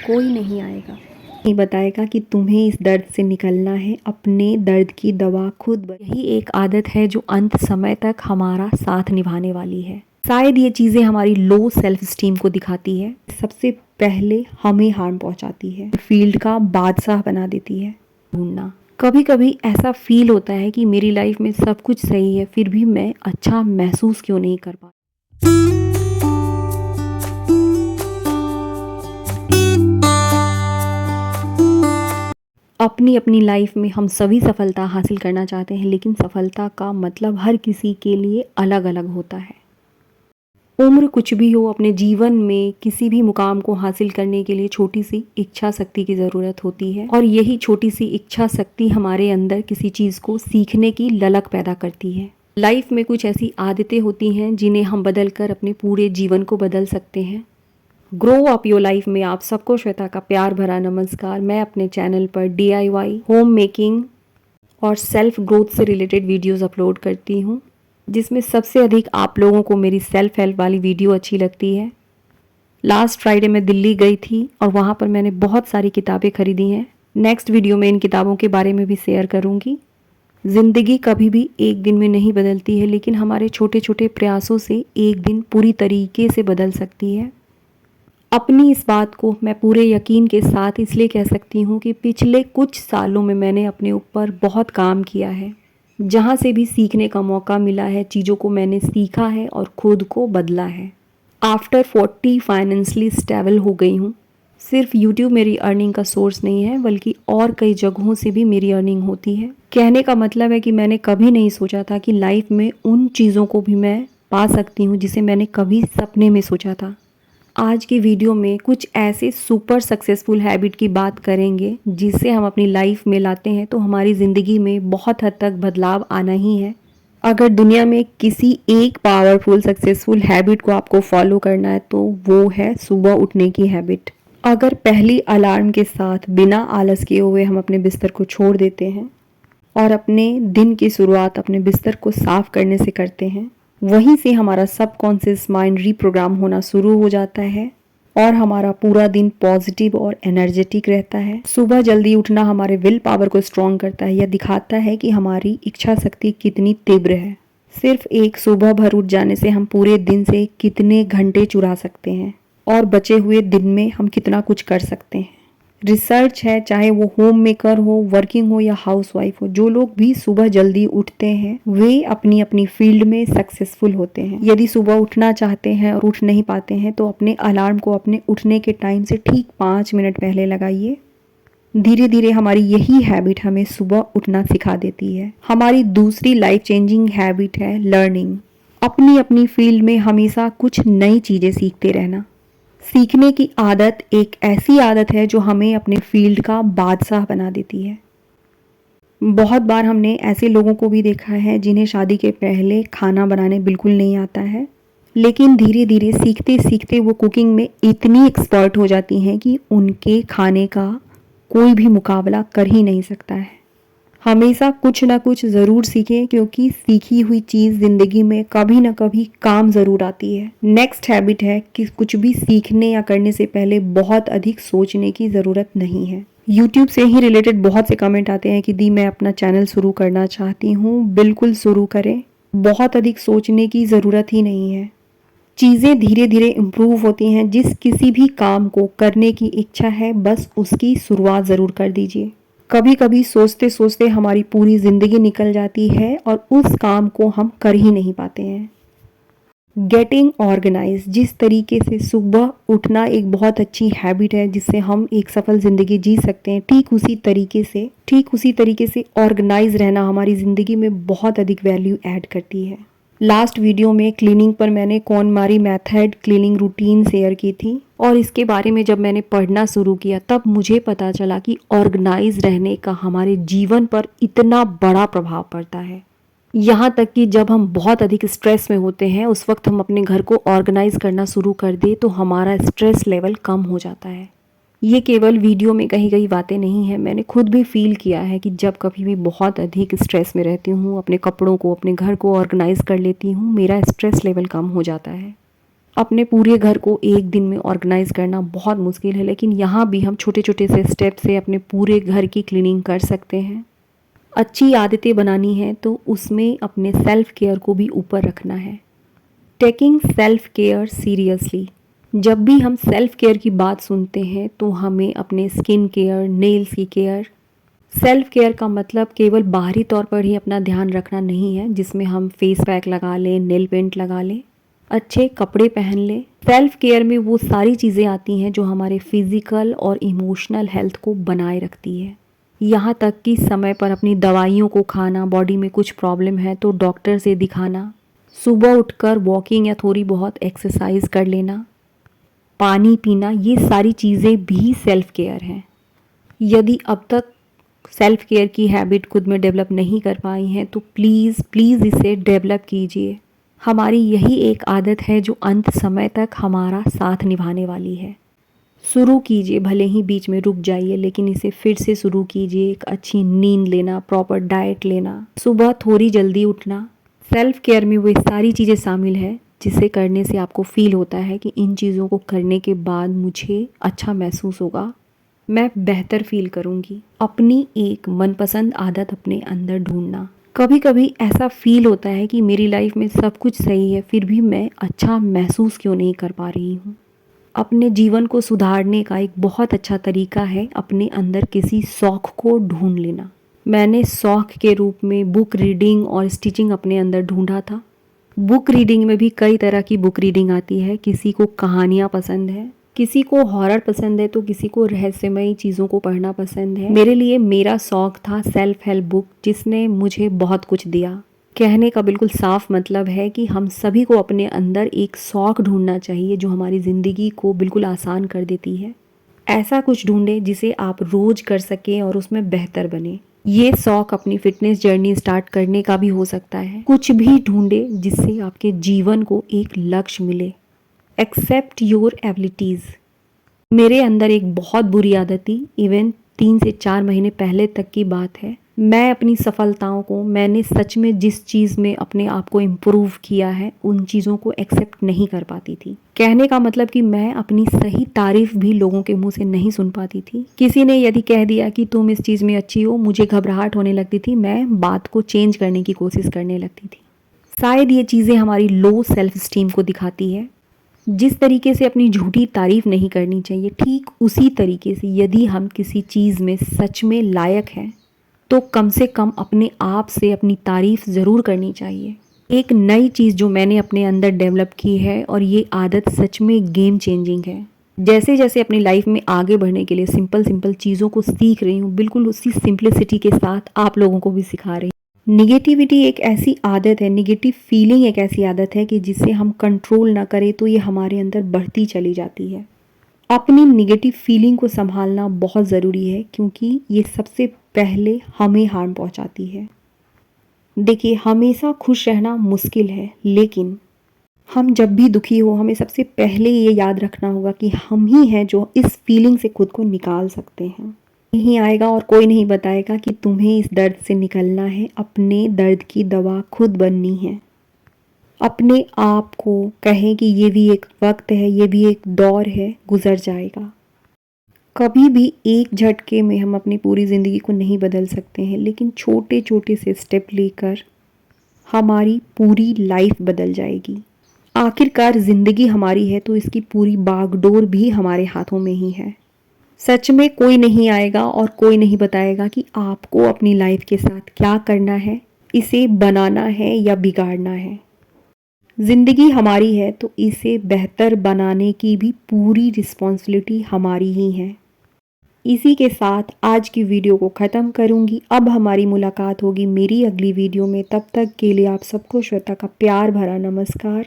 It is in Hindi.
कोई नहीं आएगा, नहीं बताएगा कि तुम्हें इस दर्द से निकलना है। अपने दर्द की दवा खुद यही एक आदत है जो अंत समय तक हमारा साथ निभाने वाली है। शायद ये चीज़ें हमारी लो सेल्फ स्टीम को दिखाती है, सबसे पहले हमें हार्म पहुंचाती है, फील्ड का बादशाह बना देती है। ढूंढना, कभी कभी ऐसा फील होता है कि मेरी लाइफ में सब कुछ सही है, फिर भी मैं अच्छा महसूस क्यों नहीं कर पा। अपनी अपनी लाइफ में हम सभी सफलता हासिल करना चाहते हैं, लेकिन सफलता का मतलब हर किसी के लिए अलग अलग होता है। उम्र कुछ भी हो, अपने जीवन में किसी भी मुकाम को हासिल करने के लिए छोटी सी इच्छा शक्ति की ज़रूरत होती है, और यही छोटी सी इच्छा शक्ति हमारे अंदर किसी चीज़ को सीखने की ललक पैदा करती है। लाइफ में कुछ ऐसी आदतें होती हैं जिन्हें हम बदल कर अपने पूरे जीवन को बदल सकते हैं। ग्रो अप योर लाइफ में आप सबको श्वेता का प्यार भरा नमस्कार। मैं अपने चैनल पर DIY, होम मेकिंग और सेल्फ ग्रोथ से रिलेटेड वीडियोस अपलोड करती हूँ, जिसमें सबसे अधिक आप लोगों को मेरी सेल्फ हेल्प वाली वीडियो अच्छी लगती है। लास्ट फ्राइडे मैं दिल्ली गई थी और वहाँ पर मैंने बहुत सारी किताबें खरीदी हैं। नेक्स्ट वीडियो में इन किताबों के बारे में भी शेयर करूँगी। ज़िंदगी कभी भी एक दिन में नहीं बदलती है, लेकिन हमारे छोटे छोटे प्रयासों से एक दिन पूरी तरीके से बदल सकती है। अपनी इस बात को मैं पूरे यकीन के साथ इसलिए कह सकती हूँ कि पिछले कुछ सालों में मैंने अपने ऊपर बहुत काम किया है। जहाँ से भी सीखने का मौका मिला है, चीज़ों को मैंने सीखा है और खुद को बदला है। आफ्टर 40 फाइनेंशियली स्टेबल हो गई हूँ। सिर्फ यूट्यूब मेरी अर्निंग का सोर्स नहीं है, बल्कि और कई जगहों से भी मेरी अर्निंग होती है। कहने का मतलब है कि मैंने कभी नहीं सोचा था कि लाइफ में उन चीज़ों को भी मैं पा सकती हूँ जिसे मैंने कभी सपने में सोचा था। आज की वीडियो में कुछ ऐसे सुपर सक्सेसफुल हैबिट की बात करेंगे जिसे हम अपनी लाइफ में लाते हैं तो हमारी ज़िंदगी में बहुत हद तक बदलाव आना ही है। अगर दुनिया में किसी एक पावरफुल सक्सेसफुल हैबिट को आपको फॉलो करना है तो वो है सुबह उठने की हैबिट। अगर पहली अलार्म के साथ बिना आलस किए हुए हम अपने बिस्तर को छोड़ देते हैं और अपने दिन की शुरुआत अपने बिस्तर को साफ करने से करते हैं, वहीं से हमारा सबकॉन्शियस माइंड रीप्रोग्राम होना शुरू हो जाता है और हमारा पूरा दिन पॉजिटिव और एनर्जेटिक रहता है। सुबह जल्दी उठना हमारे विल पावर को स्ट्रॉन्ग करता है। यह दिखाता है कि हमारी इच्छा शक्ति कितनी तीव्र है। सिर्फ एक सुबह भर उठ जाने से हम पूरे दिन से कितने घंटे चुरा सकते हैं और बचे हुए दिन में हम कितना कुछ कर सकते हैं। रिसर्च है, चाहे वो होम मेकर हो, वर्किंग हो या हाउसवाइफ हो, जो लोग भी सुबह जल्दी उठते हैं वे अपनी अपनी फील्ड में सक्सेसफुल होते हैं। यदि सुबह उठना चाहते हैं और उठ नहीं पाते हैं तो अपने अलार्म को अपने उठने के टाइम से ठीक 5 मिनट पहले लगाइए। धीरे धीरे हमारी यही हैबिट हमें सुबह उठना सिखा देती है। हमारी दूसरी लाइफ चेंजिंग हैबिट है लर्निंग। अपनी अपनी फील्ड में हमेशा कुछ नई चीज़ें सीखते रहना। सीखने की आदत एक ऐसी आदत है जो हमें अपने फील्ड का बादशाह बना देती है। बहुत बार हमने ऐसे लोगों को भी देखा है जिन्हें शादी के पहले खाना बनाने बिल्कुल नहीं आता है, लेकिन धीरे धीरे सीखते सीखते वो कुकिंग में इतनी एक्सपर्ट हो जाती हैं कि उनके खाने का कोई भी मुकाबला कर ही नहीं सकता है। हमेशा कुछ ना कुछ ज़रूर सीखें, क्योंकि सीखी हुई चीज़ ज़िंदगी में कभी ना कभी काम ज़रूर आती है। नेक्स्ट हैबिट है कि कुछ भी सीखने या करने से पहले बहुत अधिक सोचने की ज़रूरत नहीं है। यूट्यूब से ही रिलेटेड बहुत से कमेंट आते हैं कि दी मैं अपना चैनल शुरू करना चाहती हूँ। बिल्कुल शुरू करें, बहुत अधिक सोचने की ज़रूरत ही नहीं है। चीज़ें धीरे धीरे इम्प्रूव होती हैं। जिस किसी भी काम को करने की इच्छा है, बस उसकी शुरुआत ज़रूर कर दीजिए। कभी कभी सोचते सोचते हमारी पूरी ज़िंदगी निकल जाती है और उस काम को हम कर ही नहीं पाते हैं। गेटिंग ऑर्गेनाइज, जिस तरीके से सुबह उठना एक बहुत अच्छी हैबिट है जिससे हम एक सफल ज़िंदगी जी सकते हैं, ठीक उसी तरीके से ऑर्गेनाइज रहना हमारी ज़िंदगी में बहुत अधिक वैल्यू ऐड करती है। लास्ट वीडियो में क्लीनिंग पर मैंने KonMari method cleaning routine share की थी, और इसके बारे में जब मैंने पढ़ना शुरू किया तब मुझे पता चला कि ऑर्गेनाइज रहने का हमारे जीवन पर इतना बड़ा प्रभाव पड़ता है। यहाँ तक कि जब हम बहुत अधिक स्ट्रेस में होते हैं उस वक्त हम अपने घर को ऑर्गेनाइज करना शुरू कर दें तो हमारा स्ट्रेस लेवल कम हो जाता है। ये केवल वीडियो में कही गई बातें नहीं हैं, मैंने खुद भी फील किया है कि जब कभी भी बहुत अधिक स्ट्रेस में रहती हूँ, अपने कपड़ों को, अपने घर को ऑर्गेनाइज कर लेती हूँ, मेरा स्ट्रेस लेवल कम हो जाता है। अपने पूरे घर को एक दिन में ऑर्गेनाइज करना बहुत मुश्किल है, लेकिन यहाँ भी हम छोटे छोटे से स्टेप से अपने पूरे घर की क्लीनिंग कर सकते हैं। अच्छी आदतें बनानी है तो उसमें अपने सेल्फ केयर को भी ऊपर रखना है। Taking self care seriously. जब भी हम सेल्फ केयर की बात सुनते हैं तो हमें अपने स्किन केयर, नेल्स की केयर, सेल्फ केयर का मतलब केवल बाहरी तौर पर ही अपना ध्यान रखना नहीं है, जिसमें हम फेस पैक लगा लें, नेल पेंट लगा लें, अच्छे कपड़े पहन लें। सेल्फ केयर में वो सारी चीज़ें आती हैं जो हमारे फिज़िकल और इमोशनल हेल्थ को बनाए रखती है। यहाँ तक कि समय पर अपनी दवाइयों को खाना, बॉडी में कुछ प्रॉब्लम है तो डॉक्टर से दिखाना, सुबह उठकर वॉकिंग या थोड़ी बहुत एक्सरसाइज कर लेना, पानी पीना, ये सारी चीज़ें भी सेल्फ केयर हैं। यदि अब तक सेल्फ केयर की हैबिट खुद में डेवलप नहीं कर पाई हैं तो प्लीज़ प्लीज़ इसे डेवलप कीजिए। हमारी यही एक आदत है जो अंत समय तक हमारा साथ निभाने वाली है। शुरू कीजिए, भले ही बीच में रुक जाइए, लेकिन इसे फिर से शुरू कीजिए। एक अच्छी नींद लेना, प्रॉपर डाइट लेना, सुबह थोड़ी जल्दी उठना। सेल्फ केयर में वो सारी चीज़ें शामिल है जिसे करने से आपको फील होता है कि इन चीज़ों को करने के बाद मुझे अच्छा महसूस होगा, मैं बेहतर फील करूँगी। अपनी एक मनपसंद आदत अपने अंदर ढूंढना। कभी कभी ऐसा फील होता है कि मेरी लाइफ में सब कुछ सही है, फिर भी मैं अच्छा महसूस क्यों नहीं कर पा रही हूँ। अपने जीवन को सुधारने का एक बहुत अच्छा तरीका है अपने अंदर किसी शौक़ को ढूंढ लेना। मैंने शौक़ के रूप में बुक रीडिंग और स्टिचिंग अपने अंदर ढूंढा था। बुक रीडिंग में भी कई तरह की बुक रीडिंग आती है। किसी को कहानियाँ पसंद है, किसी को हॉरर पसंद है, तो किसी को रहस्यमयी चीज़ों को पढ़ना पसंद है। मेरे लिए मेरा शौक़ था सेल्फ हेल्प बुक, जिसने मुझे बहुत कुछ दिया। कहने का बिल्कुल साफ मतलब है कि हम सभी को अपने अंदर एक शौक़ ढूंढना चाहिए जो हमारी ज़िंदगी को बिल्कुल आसान कर देती है। ऐसा कुछ ढूंढें जिसे आप रोज़ कर सकें और उसमें बेहतर बने। ये शौक़ अपनी फिटनेस जर्नी स्टार्ट करने का भी हो सकता है। कुछ भी ढूंढें जिससे आपके जीवन को एक लक्ष्य मिले। Accept your abilities. मेरे अंदर एक बहुत बुरी आदत थी, इवन 3 से 4 महीने पहले तक की बात है। मैं अपनी सफलताओं को, मैंने सच में जिस चीज़ में अपने आप को इम्प्रूव किया है, उन चीज़ों को एक्सेप्ट नहीं कर पाती थी। कहने का मतलब कि मैं अपनी सही तारीफ भी लोगों के मुंह से नहीं सुन पाती थी। किसी ने यदि कह दिया कि तुम इस चीज़ में अच्छी हो, मुझे घबराहट होने लगती थी, मैं बात को चेंज करने की कोशिश करने लगती थी। शायद ये चीज़ें हमारी लो सेल्फ स्टीम को दिखाती है। जिस तरीके से अपनी झूठी तारीफ नहीं करनी चाहिए, ठीक उसी तरीके से यदि हम किसी चीज़ में सच में लायक हैं तो कम से कम अपने आप से अपनी तारीफ ज़रूर करनी चाहिए। एक नई चीज़ जो मैंने अपने अंदर डेवलप की है, और ये आदत सच में गेम चेंजिंग है। जैसे जैसे अपनी लाइफ में आगे बढ़ने के लिए सिंपल सिंपल चीज़ों को सीख रही हूँ, बिल्कुल उसी सिंप्लिसिटी के साथ आप लोगों को भी सिखा रही हूँ। निगेटिविटी एक ऐसी आदत है, निगेटिव फीलिंग एक ऐसी आदत है कि जिसे हम कंट्रोल ना करें तो ये हमारे अंदर बढ़ती चली जाती है। अपनी निगेटिव फीलिंग को संभालना बहुत ज़रूरी है, क्योंकि ये सबसे पहले हमें हार्म पहुंचाती है। देखिए, हमेशा खुश रहना मुश्किल है, लेकिन हम जब भी दुखी हो, हमें सबसे पहले ये याद रखना होगा कि हम ही हैं जो इस फीलिंग से खुद को निकाल सकते हैं। नहीं आएगा और कोई नहीं बताएगा कि तुम्हें इस दर्द से निकलना है। अपने दर्द की दवा खुद बननी है। अपने आप को कहें कि ये भी एक वक्त है, ये भी एक दौर है, गुजर जाएगा। कभी भी एक झटके में हम अपनी पूरी ज़िंदगी को नहीं बदल सकते हैं, लेकिन छोटे छोटे से स्टेप लेकर हमारी पूरी लाइफ बदल जाएगी। आखिरकार ज़िंदगी हमारी है तो इसकी पूरी बागडोर भी हमारे हाथों में ही है। सच में कोई नहीं आएगा और कोई नहीं बताएगा कि आपको अपनी लाइफ के साथ क्या करना है, इसे बनाना है या बिगाड़ना है। ज़िंदगी हमारी है तो इसे बेहतर बनाने की भी पूरी रिस्पॉन्सिबिलिटी हमारी ही है। इसी के साथ आज की वीडियो को ख़त्म करूंगी। अब हमारी मुलाकात होगी मेरी अगली वीडियो में। तब तक के लिए आप सबको श्वेता का प्यार भरा नमस्कार।